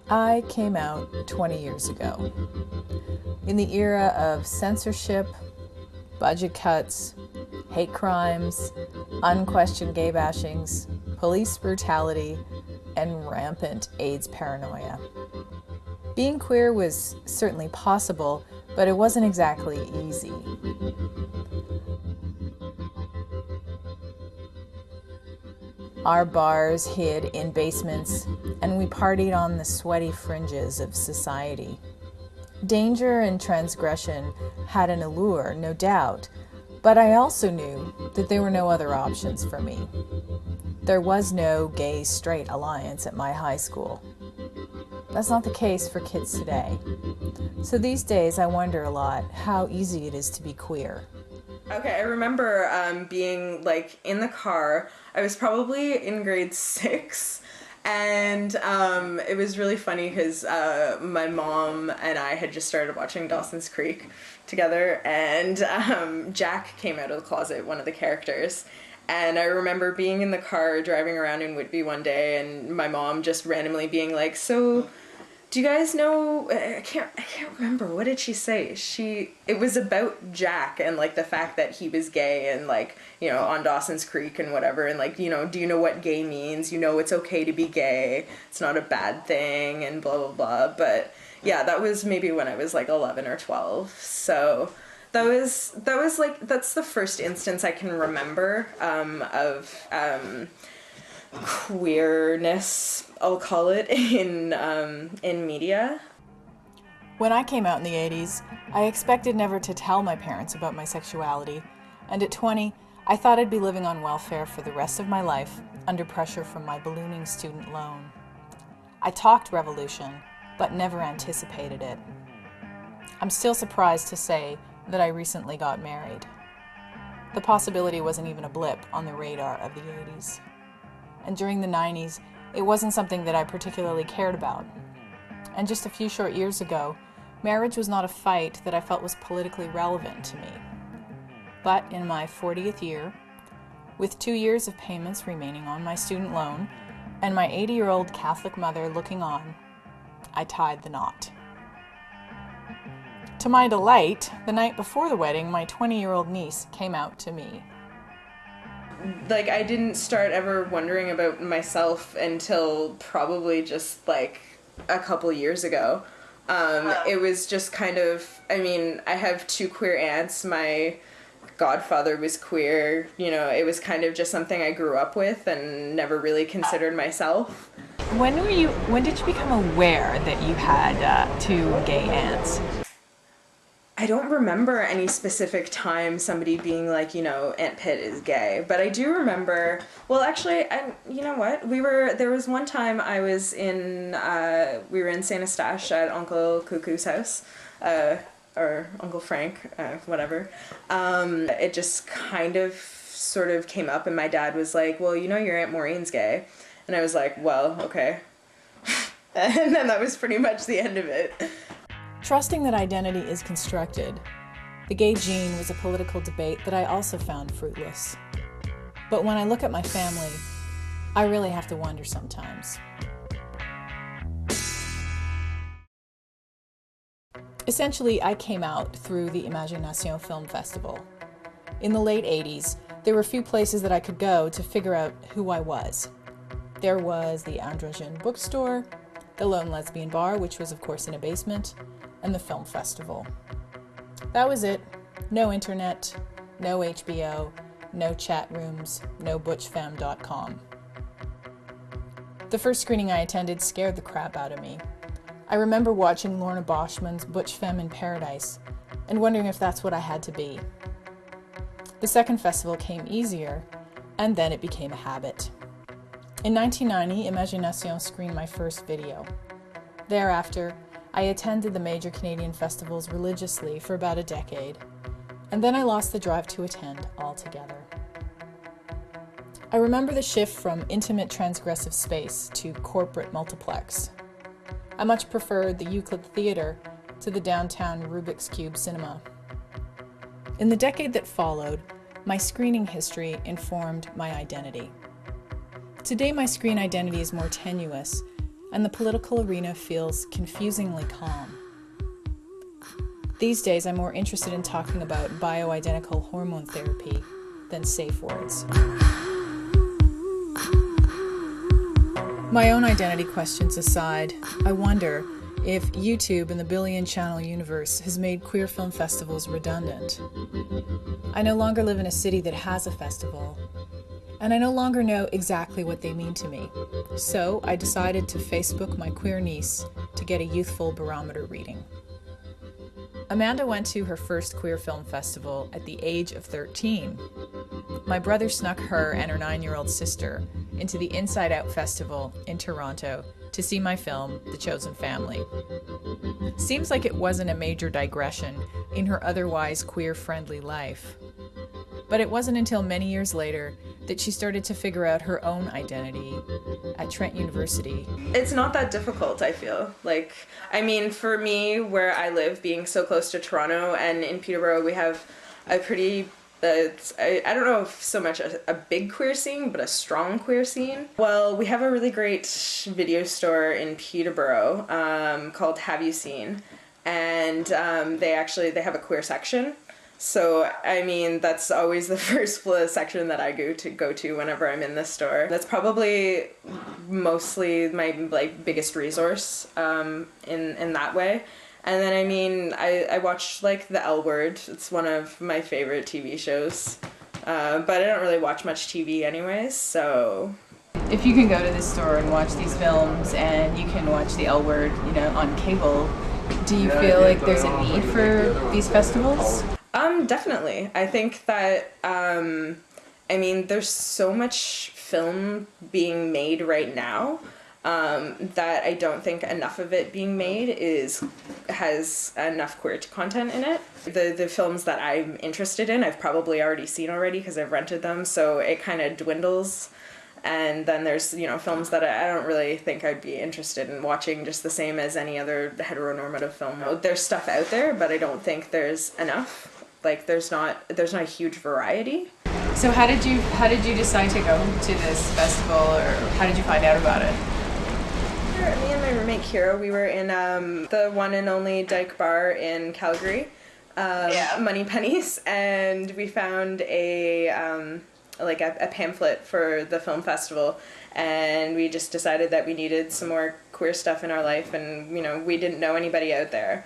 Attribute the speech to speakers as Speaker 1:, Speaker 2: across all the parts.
Speaker 1: I came out 20 years ago. In the era of censorship, budget cuts, hate crimes, unquestioned gay bashings, police brutality, and rampant AIDS paranoia. Being queer was certainly possible, but it wasn't exactly easy. Our bars hid in basements, and we partied on the sweaty fringes of society. Danger and transgression had an allure, no doubt, but I also knew that there were no other options for me. There was no gay-straight alliance at my high school. That's not the case for kids today. So these days I wonder a lot how easy it is to be queer.
Speaker 2: Okay, I remember being like in the car. I was probably in grade 6, and it was really funny because my mom and I had just started watching Dawson's Creek together, and Jack came out of the closet, one of the characters. And I remember being in the car driving around in Whitby one day, and my mom just randomly being like, "So, do you guys know?" I can't remember, what did she say? It was about Jack and like the fact that he was gay and like, you know, on Dawson's Creek and whatever, and like, you know, do you know what gay means? You know, it's okay to be gay. It's not a bad thing, and blah blah blah. But yeah, that was maybe when I was like 11 or 12. So that was like, that's the first instance I can remember of queerness, I'll call it, in media.
Speaker 1: When I came out in the 80s, I expected never to tell my parents about my sexuality, and at 20, I thought I'd be living on welfare for the rest of my life, under pressure from my ballooning student loan. I talked revolution, but never anticipated it. I'm still surprised to say that I recently got married. The possibility wasn't even a blip on the radar of the 80s. And during the 90s, it wasn't something that I particularly cared about. And just a few short years ago, marriage was not a fight that I felt was politically relevant to me. But in my 40th year, with 2 years of payments remaining on my student loan, and my 80-year-old Catholic mother looking on, I tied the knot. To my delight, the night before the wedding, my 20-year-old niece came out to me.
Speaker 2: Like, I didn't start ever wondering about myself until probably just like a couple years ago. It was just kind of, I mean, I have 2 queer aunts. My godfather was queer. You know, it was kind of just something I grew up with and never really considered myself.
Speaker 1: When did you become aware that you had 2 gay aunts?
Speaker 2: I don't remember any specific time somebody being like, you know, Aunt Pitt is gay, but I do remember, well, actually, you know what, there was one time I was we were in St. Eustache at Uncle Cuckoo's house, or Uncle Frank, whatever. It just kind of sort of came up, and my dad was like, "Well, you know, your Aunt Maureen's gay," and I was like, "Well, okay." And then that was pretty much the end of it.
Speaker 1: Trusting that identity is constructed, the gay gene was a political debate that I also found fruitless. But when I look at my family, I really have to wonder sometimes. Essentially, I came out through the Imagination Film Festival. In the late 80s, there were few places that I could go to figure out who I was. There was the Androgyne bookstore, the Lone Lesbian Bar, which was of course in a basement, and the film festival. That was it. No internet, no HBO, no chat rooms, no butchfam.com. The first screening I attended scared the crap out of me. I remember watching Lorna Boschman's Butch Femme in Paradise and wondering if that's what I had to be. The second festival came easier, and then it became a habit. In 1990, Imagination screened my first video. Thereafter, I attended the major Canadian festivals religiously for about a decade, and then I lost the drive to attend altogether. I remember the shift from intimate transgressive space to corporate multiplex. I much preferred the Euclid Theatre to the downtown Rubik's Cube cinema. In the decade that followed, my screening history informed my identity. Today my screen identity is more tenuous, and the political arena feels confusingly calm. These days, I'm more interested in talking about bioidentical hormone therapy than safe words. My own identity questions aside, I wonder if YouTube and the billion-channel universe has made queer film festivals redundant. I no longer live in a city that has a festival, and I no longer know exactly what they mean to me. So I decided to Facebook my queer niece to get a youthful barometer reading. Amanda went to her first queer film festival at the age of 13. My brother snuck her and her 9-year-old sister into the Inside Out Festival in Toronto to see my film, The Chosen Family. Seems like it wasn't a major digression in her otherwise queer-friendly life. But it wasn't until many years later that she started to figure out her own identity at Trent University.
Speaker 2: It's not that difficult, I feel. For me, where I live, being so close to Toronto, and in Peterborough, we have a pretty, I don't know if so much a big queer scene, but a strong queer scene. Well, we have a really great video store in Peterborough called Have You Seen? And they have a queer section. So, that's always the first section that I go to whenever I'm in the store. That's probably mostly my, biggest resource in that way. And then, I watch, The L Word. It's one of my favorite TV shows. But I don't really watch much TV anyways, so...
Speaker 1: If you can go to the store and watch these films, and you can watch The L Word, on cable, do you feel like there's a need for these festivals?
Speaker 2: Definitely. I think that, there's so much film being made right now, that I don't think enough of it being made has enough queer content in it. The films that I'm interested in, I've probably already seen already because I've rented them, so it kind of dwindles. And then there's, films that I don't really think I'd be interested in watching just the same as any other heteronormative film. There's stuff out there, but I don't think there's enough. There's not a huge variety.
Speaker 1: So how did you decide to go to this festival, or how did you find out about it?
Speaker 2: Me and my roommate Kira, we were in the one and only Dyke Bar in Calgary, Money Pennies, and we found a pamphlet for the film festival, and we just decided that we needed some more queer stuff in our life, and we didn't know anybody out there.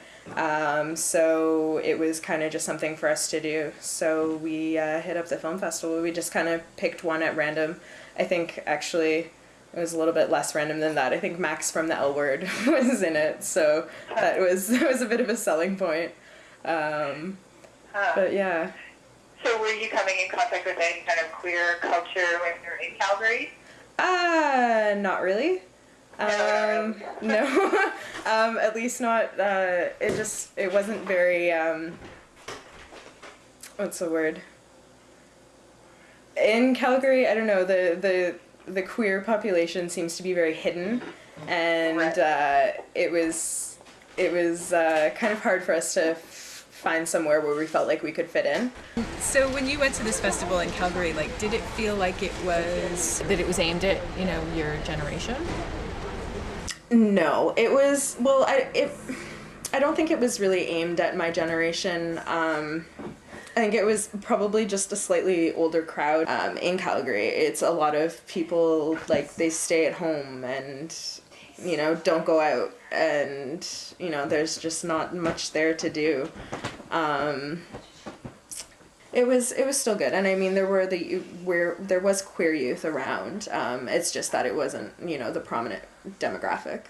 Speaker 2: So it was kind of just something for us to do. So we hit up the film festival. We just kind of picked one at random. I think actually it was a little bit less random than that. I think Max from the L Word was in it, so that was a bit of a selling point. But yeah.
Speaker 3: So were you coming in contact with any kind of queer culture when you were in Calgary?
Speaker 2: Not really. No. At least not, it wasn't very, what's the word? In Calgary, I don't know, the queer population seems to be very hidden, and, it was kind of hard for us to find somewhere where we felt like we could fit in.
Speaker 1: So when you went to this festival in Calgary, did it feel like it was aimed at, your generation?
Speaker 2: No, it was, well, I don't think it was really aimed at my generation. I think it was probably just a slightly older crowd in Calgary. It's a lot of people, they stay at home and, don't go out, and, there's just not much there to do. It was still good, and there was queer youth around. It's just that it wasn't, the prominent demographic.